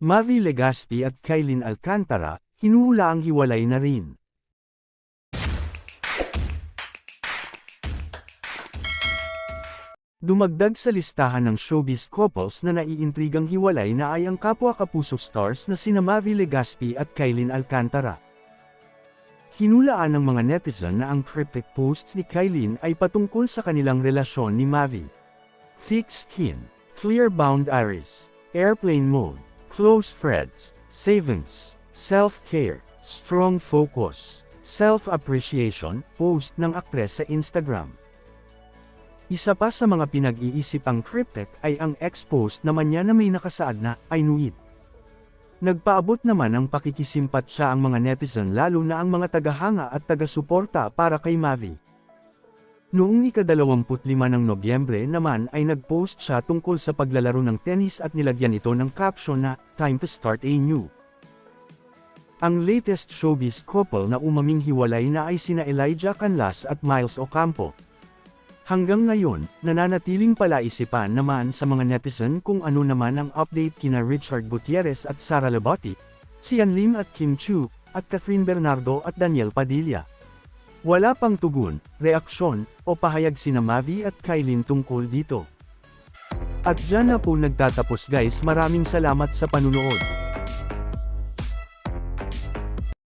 Mavi Legaspi at Kylene Alcantara, hinuhulaang hiwalay na rin. Dumagdag sa listahan ng showbiz couples na naiintrigang hiwalay na ay ang kapwa-kapuso stars na sina Mavi Legaspi at Kylene Alcantara. Hinulaan ng mga netizen na ang cryptic posts ni Kylene ay patungkol sa kanilang relasyon ni Mavi. Thick skin, clear brown iris, airplane mode, close friends, savings, self-care, strong focus, self-appreciation, post ng aktres sa Instagram. Isa pa sa mga pinag-iisip ang cryptic ay ang ex-post naman niya na may nakasaad na, I knew it. Nagpaabot naman ang pakikisimpatya ang mga netizen lalo na ang mga tagahanga at taga-suporta para kay Mavi. Noong ika-25 ng Nobyembre naman ay nag-post siya tungkol sa paglalaro ng tennis at nilagyan ito ng caption na, Time to start a new. Ang latest showbiz couple na umaming hiwalay na ay sina Elijah Canlas at Miles Ocampo. Hanggang ngayon, nananatiling palaisipan naman sa mga netizen kung ano naman ang update kina Richard Gutierrez at Sara Labati, Sian Lim at Kim Chiu, at Catherine Bernardo at Daniel Padilla. Wala pang tugon, reaksyon, o pahayag sina Mavi at Kylene tungkol dito. At dyan na po nagtatapos guys, maraming salamat sa panunood.